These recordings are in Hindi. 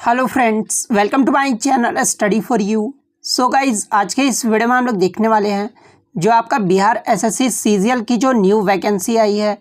Hello friends, welcome to my channel study for you. So guys, आज के इस वीडियो में हम लोग देखने वाले हैं जो आपका बिहार एसएससी सीजीएल की जो न्यू वैकेंसी आई है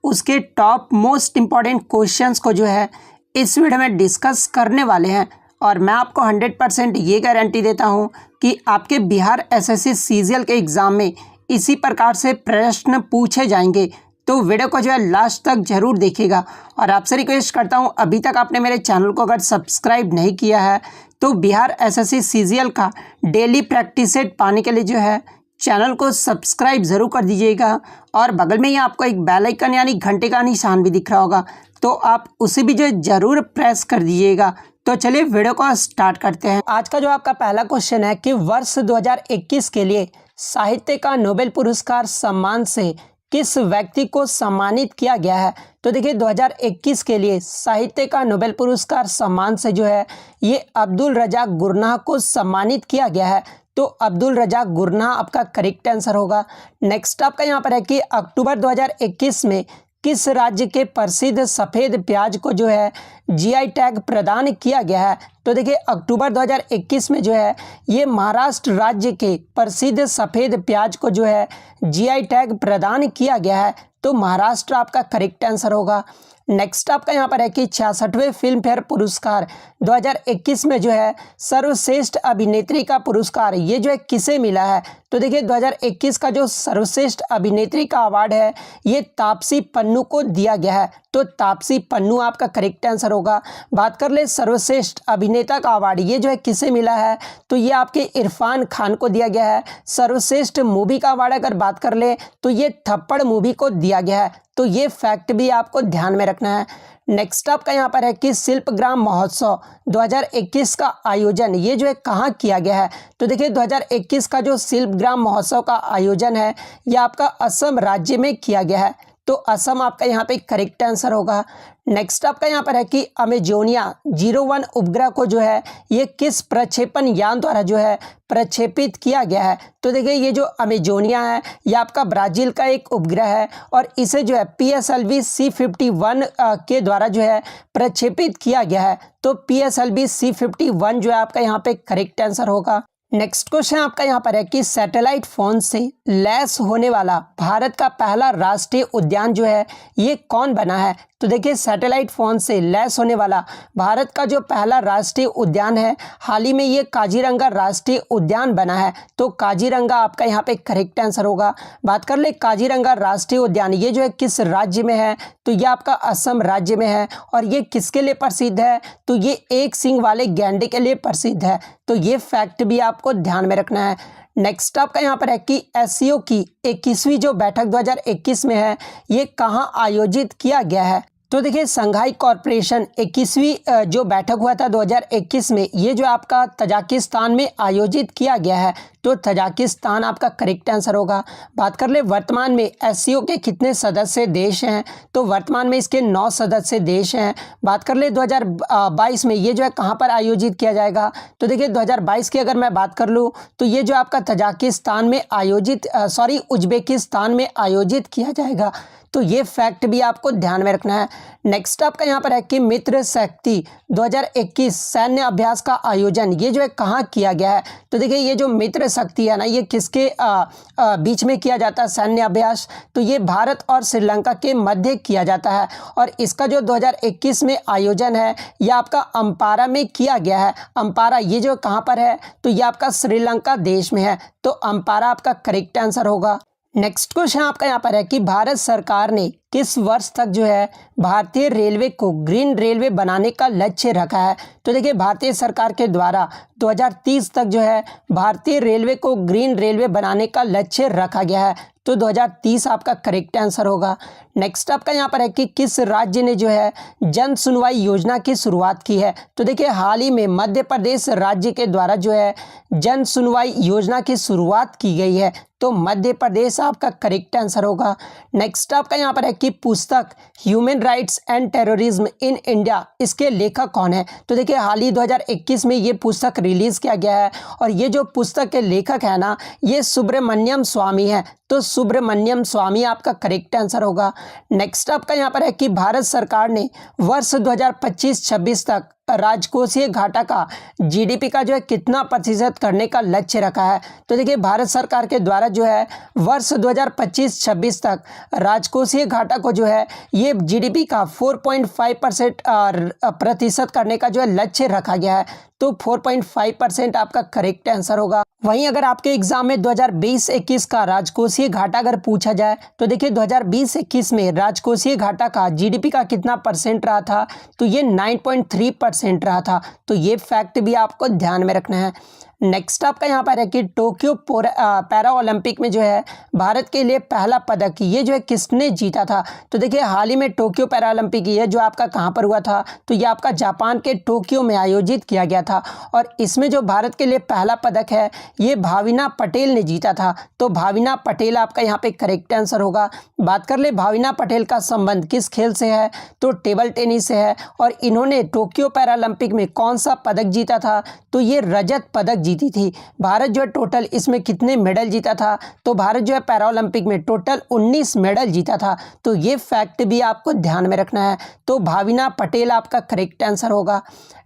उसके टॉप मोस्ट इम्पॉर्टेंट क्वेश्चंस को जो है इस वीडियो में डिस्कस करने वाले हैं। और मैं आपको 100% ये गारंटी देता हूँ कि आपके बिहार एसएससी सीजीएल के एग्ज़ाम में इसी प्रकार से प्रश्न पूछे जाएंगे। तो वीडियो को जो है लास्ट तक जरूर देखिएगा। और आपसे रिक्वेस्ट करता हूं, अभी तक आपने मेरे चैनल को अगर सब्सक्राइब नहीं किया है तो बिहार एसएससी सीजीएल का डेली प्रैक्टिस सेट पाने के लिए जो है चैनल को सब्सक्राइब ज़रूर कर दीजिएगा। और बगल में ही आपको एक बेल आइकन यानी घंटे का निशान भी दिख रहा होगा, तो आप उसे भी जो है ज़रूर प्रेस कर दीजिएगा। तो चलिए वीडियो को स्टार्ट करते हैं। आज का जो आपका पहला क्वेश्चन है कि वर्ष 2021 के लिए साहित्य का नोबेल पुरस्कार सम्मान से किस व्यक्ति को सम्मानित किया गया है। तो देखिए 2021 के लिए साहित्य का नोबेल पुरस्कार सम्मान से जो है ये अब्दुल रज़ाक गुरनाह को सम्मानित किया गया है। तो अब्दुल रज़ाक गुरनाह आपका करेक्ट आंसर होगा। नेक्स्ट आपका यहाँ पर है कि अक्टूबर 2021 में किस राज्य के प्रसिद्ध सफ़ेद प्याज को जो है जीआई टैग प्रदान किया गया है। तो देखिए अक्टूबर 2021 में जो है ये महाराष्ट्र राज्य के प्रसिद्ध सफ़ेद प्याज को जो है जीआई टैग प्रदान किया गया है। तो महाराष्ट्र आपका करेक्ट आंसर होगा। नेक्स्ट आपका यहाँ पर है कि 66वें फिल्म फेयर पुरस्कार 2021 में जो है सर्वश्रेष्ठ अभिनेत्री का पुरस्कार ये जो है किसे मिला है। तो देखिए 2021 का जो सर्वश्रेष्ठ अभिनेत्री का अवार्ड है ये तापसी पन्नू को दिया गया है। तो तापसी पन्नू आपका करेक्ट आंसर होगा। बात कर ले सर्वश्रेष्ठ अभिनेता का अवार्ड ये जो है किसे मिला है, तो ये आपके इरफान खान को दिया गया है। सर्वश्रेष्ठ मूवी का अवार्ड अगर बात कर ले तो ये थप्पड़ मूवी को दिया गया है। तो ये फैक्ट भी आपको ध्यान में रखना है। नेक्स्ट आपका यहाँ पर है कि शिल्पग्राम महोत्सव 2021 का आयोजन ये जो है कहाँ किया गया है। तो देखिए 2021 का जो शिल्पग्राम महोत्सव का आयोजन है ये आपका असम राज्य में किया गया है। तो असम आपका यहाँ पे करेक्ट आंसर होगा। नेक्स्ट आपका यहाँ पर है कि अमेजोनिया 01 उपग्रह को जो है ये किस प्रक्षेपण यान द्वारा जो है प्रक्षेपित किया गया है। तो देखिए ये जो अमेजोनिया है ये आपका ब्राज़ील का एक उपग्रह है और इसे जो है PSLV C51 के द्वारा जो है प्रक्षेपित किया गया है। तो PSLV C51 जो है आपका यहाँ पे करेक्ट आंसर होगा। नेक्स्ट क्वेश्चन आपका यहाँ पर है कि सैटेलाइट फोन से लैस होने वाला भारत का पहला राष्ट्रीय उद्यान जो है ये कौन बना है। तो देखिए सैटेलाइट फोन से लैस होने वाला भारत का जो पहला राष्ट्रीय उद्यान है हाल ही में ये काजीरंगा राष्ट्रीय उद्यान बना है। तो काजीरंगा आपका यहाँ पे करेक्ट आंसर होगा। बात कर ले काजीरंगा राष्ट्रीय उद्यान ये जो है किस राज्य में है, तो ये आपका असम राज्य में है। और ये किसके लिए प्रसिद्ध है, तो ये एक सींग वाले गैंडे के लिए प्रसिद्ध है। तो ये फैक्ट भी आपको ध्यान में रखना है। नेक्स्ट आपका यहाँ पर है कि एससीओ की 21वीं जो बैठक 2021 में है ये कहाँ आयोजित किया गया है। तो देखिए संघाई कॉरपोरेशन 21वीं जो बैठक हुआ था 2021 में ये जो आपका तजाकिस्तान में आयोजित किया गया है। तो तजाकिस्तान आपका करेक्ट आंसर होगा। बात कर ले वर्तमान में एससीओ के कितने सदस्य देश हैं, तो वर्तमान में इसके 9 सदस्य देश हैं। बात कर ले 2022 में ये जो है कहाँ पर आयोजित किया जाएगा। तो देखिए 2022 की अगर मैं बात कर लूँ तो ये जो आपका तजाकिस्तान में आयोजित उज्बेकिस्तान में आयोजित किया जाएगा। तो ये फैक्ट भी आपको ध्यान में रखना है। नेक्स्ट आपका यहाँ पर है कि मित्र शक्ति 2021 सैन्य अभ्यास का आयोजन ये जो है कहाँ किया गया है। तो देखिए ये जो मित्र शक्ति है ना ये किसके बीच में किया जाता है सैन्य अभ्यास, तो ये भारत और श्रीलंका के मध्य किया जाता है। और इसका जो 2021 में आयोजन है ये आपका अम्पारा में किया गया है। अम्पारा ये जो कहाँ पर है, तो ये आपका श्रीलंका देश में है। तो अम्पारा आपका करेक्ट आंसर होगा। नेक्स्ट क्वेश्चन आपका यहाँ पर है कि भारत सरकार ने किस वर्ष तक जो है भारतीय रेलवे को ग्रीन रेलवे बनाने का लक्ष्य रखा है। तो देखिए भारतीय सरकार के द्वारा 2030 तक जो है भारतीय रेलवे को ग्रीन रेलवे बनाने का लक्ष्य रखा गया है। तो 2030 आपका करेक्ट आंसर होगा। नेक्स्ट आपका यहाँ पर है कि किस राज्य ने जो है जन सुनवाई योजना की शुरुआत की है। तो देखिए हाल ही में मध्य प्रदेश राज्य के द्वारा जो है जन सुनवाई योजना की शुरुआत की गई है। तो मध्य प्रदेश आपका करेक्ट आंसर होगा। नेक्स्ट आपका यहाँ पर है कि पुस्तक human rights and terrorism in India इसके लेखक कौन है। तो देखिए हाल ही 2021 में ये पुस्तक रिलीज किया गया है और ये जो पुस्तक के लेखक है ना ये सुब्रमण्यम स्वामी है। तो सुब्रमण्यम स्वामी आपका करेक्ट आंसर होगा। नेक्स्ट आपका यहाँ पर है कि भारत सरकार ने वर्ष 2025-26 तक राजकोषीय घाटा का जीडीपी का जो है कितना प्रतिशत करने का लक्ष्य रखा है। तो देखिए भारत सरकार के द्वारा जो है वर्ष 2025-26 तक राजकोषीय घाटा को जो है ये जीडीपी का 4.5% प्रतिशत करने का जो है लक्ष्य रखा गया है। तो 4.5% आपका करेक्ट आंसर होगा। वहीं अगर आपके एग्जाम में 2020-21 का राजकोषीय घाटा अगर पूछा जाए तो देखिए 2020-21 में राजकोषीय घाटा का जीडीपी का कितना परसेंट रहा था, तो ये 9.3% रहा था। तो ये फैक्ट भी आपको ध्यान में रखना है। नेक्स्ट आपका यहाँ पर है कि टोक्यो पैरा ओलंपिक में जो है भारत के लिए पहला पदक ये जो है किसने जीता था। तो देखिए हाल ही में टोक्यो पैरा ओलंपिक ये जो आपका कहाँ पर हुआ था, तो ये आपका जापान के टोक्यो में आयोजित किया गया था और इसमें जो भारत के लिए पहला पदक है ये भाविना पटेल ने जीता था। तो भाविना पटेल आपका यहाँ पे करेक्ट आंसर होगा। बात कर ले भाविना पटेल का संबंध किस खेल से है, तो टेबल टेनिस से है और इन्होंने टोक्यो पैरा ओलंपिक में कौन सा पदक जीता था, तो ये रजत पदक जीती थी। भारत जो है टोटल इसमें कितने मेडल जीता था, तो भारत जो है पैरा ओलंपिक में टोटल 19 मेडल जीता था। तो ये फैक्ट भी आपको ध्यान में रखना है। तो भाविना पटेल आपका करेक्ट आंसर होगा।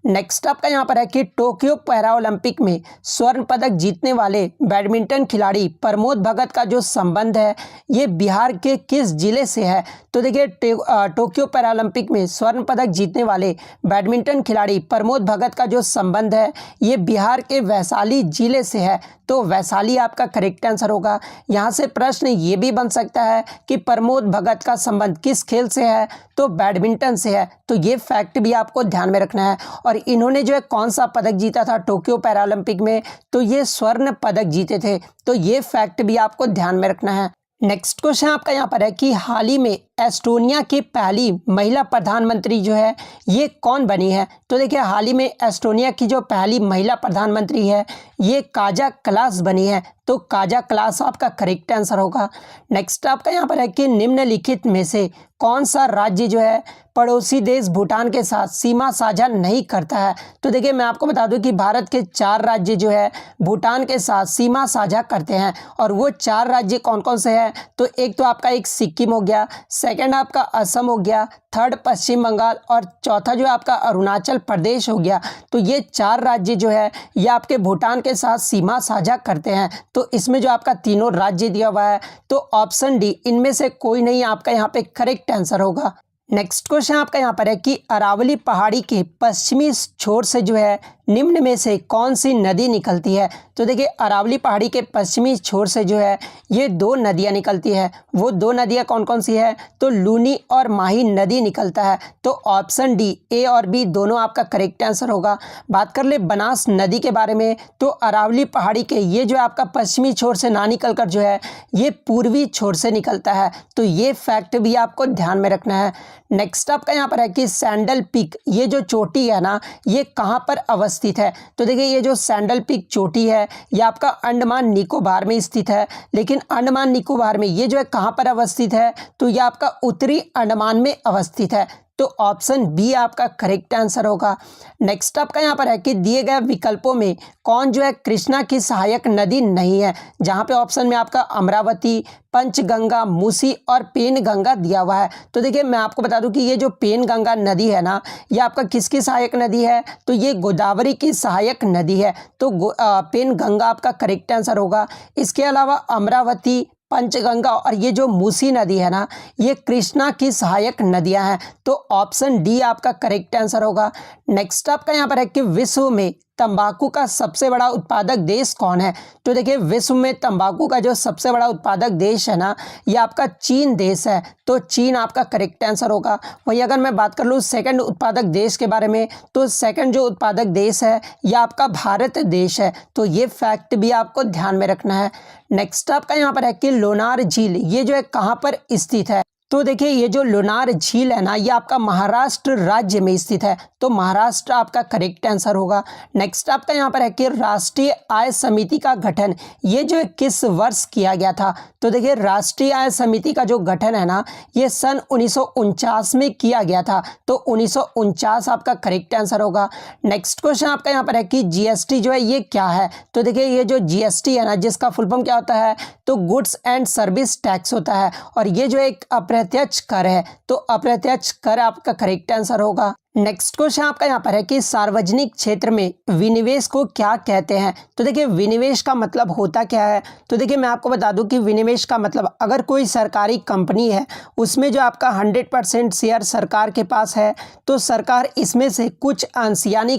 नेक्स्ट आपका यहाँ पर है कि टोक्यो पैरा ओलंपिक में स्वर्ण पदक जीतने वाले बैडमिंटन खिलाड़ी प्रमोद भगत का जो संबंध है ये बिहार के किस जिले से है। तो देखिए टोक्यो पैरा ओलंपिक में स्वर्ण पदक जीतने वाले बैडमिंटन खिलाड़ी प्रमोद भगत का जो संबंध है ये बिहार के वैशाली जिले से है। तो वैशाली आपका करेक्ट आंसर होगा। यहाँ से प्रश्न ये भी बन सकता है कि प्रमोद भगत का संबंध किस खेल से है, तो बैडमिंटन से है। तो ये फैक्ट भी आपको ध्यान में रखना है। और इन्होंने जो है कौन सा पदक जीता था टोक्यो पैरा ओलंपिक में, तो ये स्वर्ण पदक जीते थे। तो ये फैक्ट भी आपको ध्यान में रखना है। नेक्स्ट क्वेश्चन आपका यहाँ पर है कि हाल ही में एस्टोनिया की पहली महिला प्रधानमंत्री जो है ये कौन बनी है। तो देखिए हाल ही में एस्टोनिया की जो पहली महिला प्रधानमंत्री है ये काजा क्लास बनी है। तो काजा क्लास आपका करेक्ट आंसर होगा। नेक्स्ट आपका यहाँ पर है कि निम्नलिखित में से कौन सा राज्य जो है पड़ोसी देश भूटान के साथ सीमा साझा नहीं करता है। तो देखिए मैं आपको बता दूं कि भारत के 4 राज्य जो है भूटान के साथ सीमा साझा करते हैं और वो 4 राज्य कौन कौन से हैं, तो एक तो आपका एक सिक्किम हो गया, सेकंड आपका असम हो गया, थर्ड पश्चिम बंगाल और चौथा जो आपका अरुणाचल प्रदेश हो गया। तो ये 4 राज्य जो है ये आपके भूटान के साथ सीमा साझा करते हैं। तो इसमें जो आपका तीनों राज्य दिया हुआ है तो ऑप्शन डी इनमें से कोई नहीं आपका यहाँ पे करेक्ट आंसर होगा। नेक्स्ट क्वेश्चन आपका यहाँ पर है कि अरावली पहाड़ी के पश्चिमी छोर से जो है निम्न में से कौन सी नदी निकलती है। तो देखिए अरावली पहाड़ी के पश्चिमी छोर से जो है ये 2 नदियाँ निकलती है। वो 2 नदियाँ कौन कौन सी है, तो लूनी और माही नदी निकलता है। तो ऑप्शन डी ए और बी दोनों आपका करेक्ट आंसर होगा। बात कर ले बनास नदी के बारे में, तो अरावली पहाड़ी के ये जो आपका पश्चिमी छोर से ना निकल कर जो है ये पूर्वी छोर से निकलता है। तो ये फैक्ट भी आपको ध्यान में रखना है। नेक्स्ट आपका यहाँ पर है कि सैंडल पीक ये जो चोटी है ना ये कहाँ पर अवस्थित है। तो देखिए ये जो सैंडल पीक चोटी है ये आपका अंडमान निकोबार में स्थित है। लेकिन अंडमान निकोबार में ये जो है कहाँ पर अवस्थित है, तो ये आपका उत्तरी अंडमान में अवस्थित है। तो ऑप्शन बी आपका करेक्ट आंसर होगा। नेक्स्ट आपका यहाँ पर है कि दिए गए विकल्पों में कौन जो है कृष्णा की सहायक नदी नहीं है। जहाँ पे ऑप्शन में आपका अमरावती, पंचगंगा, मूसी और पेनगंगा दिया हुआ है। तो देखिए मैं आपको बता दूं कि ये जो पेनगंगा नदी है ना ये आपका किसकी सहायक नदी है, तो ये गोदावरी की सहायक नदी है। तो पेनगंगा आपका करेक्ट आंसर होगा। इसके अलावा अमरावती, पंचगंगा और ये जो मूसी नदी है ना ये कृष्णा की सहायक नदियां हैं। तो ऑप्शन डी आपका करेक्ट आंसर होगा। नेक्स्ट आपका यहाँ पर है कि विश्व में तंबाकू का सबसे बड़ा उत्पादक देश कौन है। तो देखिए विश्व में तंबाकू का जो सबसे बड़ा उत्पादक देश है ना ये आपका चीन देश है। तो चीन आपका करेक्ट आंसर होगा। वहीं अगर मैं बात कर लूँ सेकंड उत्पादक देश के बारे में, तो सेकंड जो उत्पादक देश है ये आपका भारत देश है। तो ये फैक्ट भी आपको ध्यान में रखना है। नेक्स्ट आपका यहाँ पर है कि लोनार झील ये जो है कहाँ पर स्थित है। तो देखिए ये जो लोनार झील है ना ये आपका महाराष्ट्र राज्य में स्थित है। तो महाराष्ट्र आपका करेक्ट आंसर होगा। नेक्स्ट आपका यहाँ पर है कि राष्ट्रीय आय समिति का गठन ये जो है किस वर्ष किया गया था। तो देखिए राष्ट्रीय आय समिति का जो गठन है ना ये सन 1949 में किया गया था। तो 1949 आपका करेक्ट आंसर होगा। नेक्स्ट क्वेश्चन आपका यहाँ पर है कि जीएसटी जो है ये क्या है। तो देखिए ये जो जीएसटी है ना जिसका फुल फॉर्म क्या होता है, तो गुड्स एंड सर्विस टैक्स होता है और ये जो एक अप्रत्यक्ष कर है। तो अप्रत्यक्ष कर आपका करेक्ट आंसर होगा। नेक्स्ट क्वेश्चन आपका यहाँ पर है कि सार्वजनिक क्षेत्र में विनिवेश को क्या कहते हैं। तो देखिए विनिवेश का मतलब होता क्या है। तो देखिए मैं आपको बता दूं कि विनिवेश का मतलब अगर कोई सरकारी कंपनी है उसमें जो आपका 100% शेयर सरकार के पास है तो सरकार इसमें से कुछ अंश यानी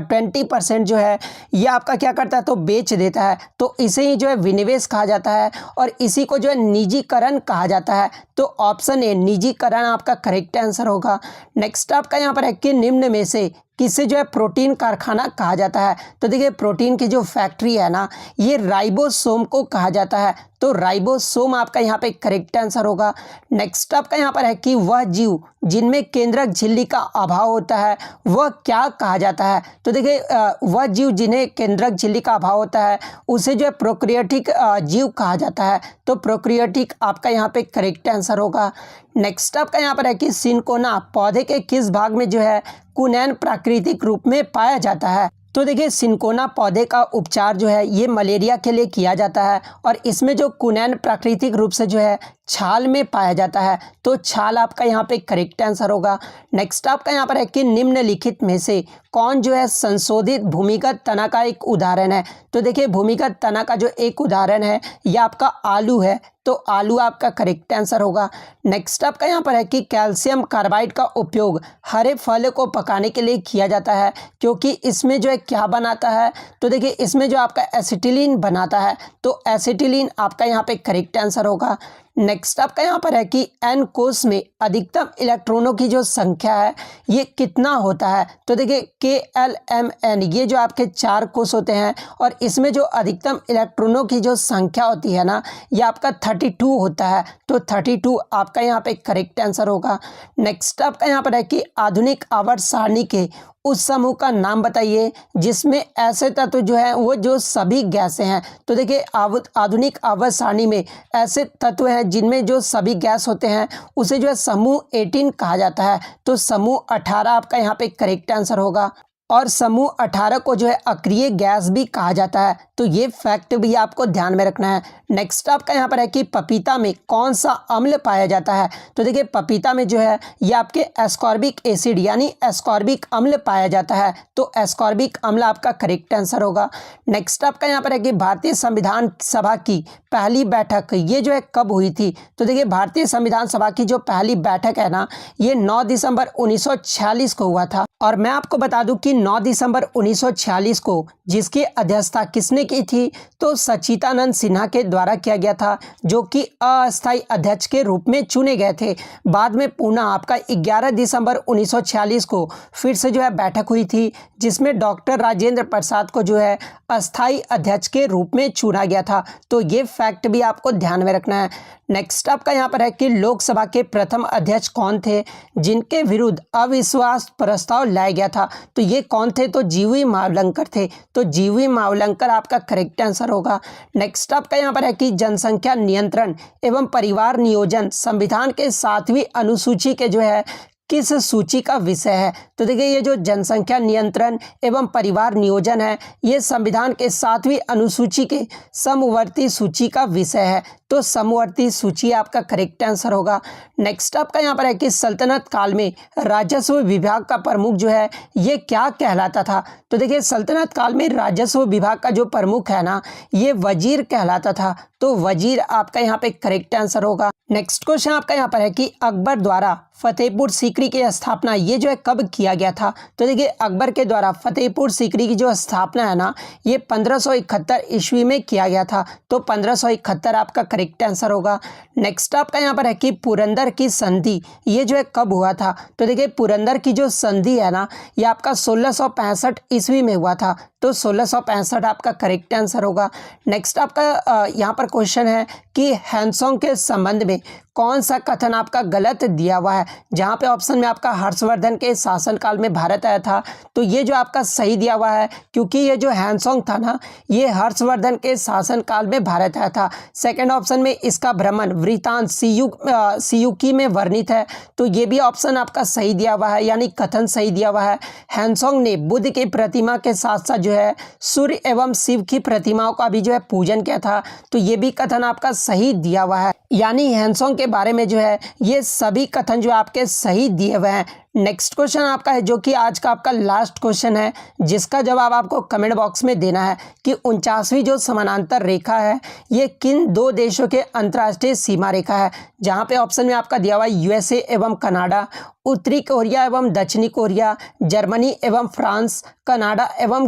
20% जो है ये आपका क्या करता है तो बेच देता है, तो इसे ही जो है विनिवेश कहा जाता है और इसी को जो है निजीकरण कहा जाता है। तो ऑप्शन ए निजीकरण आपका करेक्ट आंसर होगा। नेक्स्ट आपका यहाँ पर है कि निम्न में से किसे जो है प्रोटीन कारखाना कहा जाता है। तो देखिए प्रोटीन की जो फैक्ट्री है ना ये राइबोसोम को कहा जाता है, तो राइबोसोम आपका यहाँ पे करेक्ट आंसर होगा। नेक्स्ट आपका यहाँ पर है कि वह जीव जिनमें केंद्रक झिल्ली का अभाव होता है वह क्या कहा जाता है। तो देखिए वह जीव जिन्हें केंद्रक झिल्ली का अभाव होता है उसे जो है प्रोक्रियोटिक जीव कहा जाता है, तो प्रोक्रियोटिक आपका यहाँ पे करेक्ट आंसर होगा। नेक्स्ट आपका यहाँ पर है कि सिनकोना पौधे के किस भाग में जो है कुनैन प्राकृतिक रूप में पाया जाता है। तो देखिए सिनकोना पौधे का उपचार जो है ये मलेरिया के लिए किया जाता है और इसमें जो कुनैन प्राकृतिक रूप से जो है छाल में पाया जाता है, तो छाल आपका यहाँ पे करेक्ट आंसर होगा। नेक्स्ट आपका यहाँ पर है कि निम्नलिखित में से कौन जो है संशोधित भूमिगत तना का एक उदाहरण है। तो देखिए भूमिगत तना का जो एक उदाहरण है यह आपका आलू है, तो आलू आपका करेक्ट आंसर होगा। नेक्स्ट आपका यहाँ पर है कि कैल्शियम कार्बाइड का उपयोग हरे फल को पकाने के लिए किया जाता है क्योंकि इसमें जो है क्या बनाता है। तो देखिए इसमें जो आपका एसिटिलीन बनाता है, तो एसिटिलीन आपका यहाँ पे करेक्ट आंसर होगा। नेक्स्ट आपका यहाँ पर है कि एन कोष में अधिकतम इलेक्ट्रॉनों की जो संख्या है ये कितना होता है। तो देखिए KLMN ये जो आपके 4 कोष होते हैं और इसमें जो अधिकतम इलेक्ट्रॉनों की जो संख्या होती है ना ये आपका 32 होता है, तो 32 आपका यहाँ पे करेक्ट आंसर होगा। नेक्स्ट आपका यहाँ पर है कि आधुनिक आवर्त सारणी के उस समूह का नाम बताइए जिसमें ऐसे तत्व जो है वो जो सभी गैसें हैं। तो देखिए आधुनिक आवर्त सारणी में ऐसे तत्व हैं जिनमें जो सभी गैस होते हैं उसे जो है समूह 18 कहा जाता है, तो समूह 18 आपका यहाँ पे करेक्ट आंसर होगा। और समूह 18 को जो है अक्रिय गैस भी कहा जाता है, तो ये फैक्ट भी आपको ध्यान में रखना है। नेक्स्ट आपका यहाँ पर है कि पपीता में कौन सा अम्ल पाया जाता है। तो देखिए पपीता में जो है ये आपके एस्कॉर्बिक एसिड यानी एस्कॉर्बिक अम्ल पाया जाता है, तो एस्कॉर्बिक अम्ल आपका करेक्ट आंसर होगा। नेक्स्ट आपका यहाँ पर है कि भारतीय संविधान सभा की पहली बैठक ये जो है कब हुई थी। तो देखिए भारतीय संविधान सभा की जो पहली बैठक है ना ये 9 दिसंबर 1946 को हुआ था। और मैं आपको बता दूं कि 9 दिसंबर 1946 को जिसकी अध्यक्षता किसने की थी, तो सच्चिदानंद सिन्हा के द्वारा किया गया था जो कि अस्थायी अध्यक्ष के रूप में चुने गए थे। बाद में पुनः आपका 11 दिसंबर 1946 को फिर से जो है बैठक हुई थी जिसमें डॉक्टर राजेंद्र प्रसाद को जो है अस्थायी अध्यक्ष के रूप में चुना गया था, तो ये फैक्ट भी आपको ध्यान में रखना है। नेक्स्ट आपका यहाँ पर है कि लोकसभा के प्रथम अध्यक्ष कौन थे जिनके विरुद्ध अविश्वास प्रस्ताव लाया गया था। तो ये कौन थे, तो जीवी मावलंकर थे, तो जीवी मावलंकर आपका करेक्ट आंसर होगा। नेक्स्ट आपका यहाँ पर है कि जनसंख्या नियंत्रण एवं परिवार नियोजन संविधान के 7वीं अनुसूची के जो है किस सूची का विषय है। तो देखिए ये जो जनसंख्या नियंत्रण एवं परिवार नियोजन है ये संविधान के 7वीं अनुसूची के समवर्ती सूची का विषय है, तो समवर्ती सूची आपका करेक्ट आंसर होगा। नेक्स्ट आपका यहाँ पर है कि सल्तनत काल में राजस्व विभाग का प्रमुख जो है ये क्या कहलाता था। तो देखिए सल्तनत काल में राजस्व विभाग का जो प्रमुख है ना ये वजीर कहलाता था, तो वजीर आपका यहाँ पे करेक्ट आंसर होगा। नेक्स्ट क्वेश्चन आपका यहाँ पर है कि अकबर द्वारा फतेहपुर सीकरी की स्थापना ये जो है कब किया गया था। तो देखिए अकबर के द्वारा फतेहपुर सीकरी की जो स्थापना है ना ये 1571 ईस्वी में किया गया था, तो 1571 आपका करेक्ट आंसर होगा। नेक्स्ट आपका यहाँ पर है कि पुरंदर की संधि ये जो है कब हुआ था। तो देखिए पुरंदर की जो संधि है ना ये आपका 1665 ईस्वी में हुआ था, तो 1665 आपका करेक्ट आंसर होगा। नेक्स्ट आपका यहाँ पर क्वेश्चन है कि हैंसोंग के संबंध में कौन सा कथन आपका गलत दिया हुआ है। जहाँ पे ऑप्शन में आपका हर्षवर्धन के शासनकाल में भारत आया था, तो ये जो आपका सही दिया हुआ है क्योंकि ये जो हैंसोंग था ना ये हर्षवर्धन के शासनकाल में भारत आया था। सेकंड ऑप्शन में इसका भ्रमण वृत्तांत सियुकी में वर्णित है, तो ये भी ऑप्शन आपका सही दिया हुआ है यानी कथन सही दिया हुआ है। हैंसोंग ने बुद्ध की प्रतिमा के साथ साथ जो है सूर्य एवं शिव की प्रतिमाओं का भी जो है पूजन किया था, तो ये भी कथन आपका सही दिया हुआ है। यानी हैंसोंग के बारे में जो है ये सभी कथन जो आपके सही दिए हुए हैं। नेक्स्ट क्वेश्चन आपका है जो कि आज का आपका लास्ट क्वेश्चन है, जिसका जवाब आपको कमेंट बॉक्स में देना है कि 49वीं जो समानांतर रेखा है ये किन दो देशों के अंतर्राष्ट्रीय सीमा रेखा है। जहां पे ऑप्शन में आपका दिया हुआ है यूएसए एवं कनाडा, उत्तरी कोरिया एवं दक्षिणी कोरिया, जर्मनी एवं फ्रांस, कनाडा एवं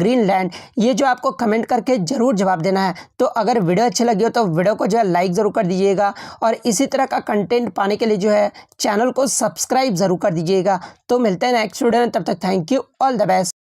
ग्रीनलैंड। ये जो आपको कमेंट करके ज़रूर जवाब देना है। तो अगर वीडियो अच्छी लगी हो तो वीडियो को जो है लाइक ज़रूर कर दीजिएगा और इसी तरह का कंटेंट पाने के लिए जो है चैनल को सब्सक्राइब ज़रूर कर दीजिएगा। तो मिलते हैं नेक्स्ट वीडियो में, तब तक thank you, all the best.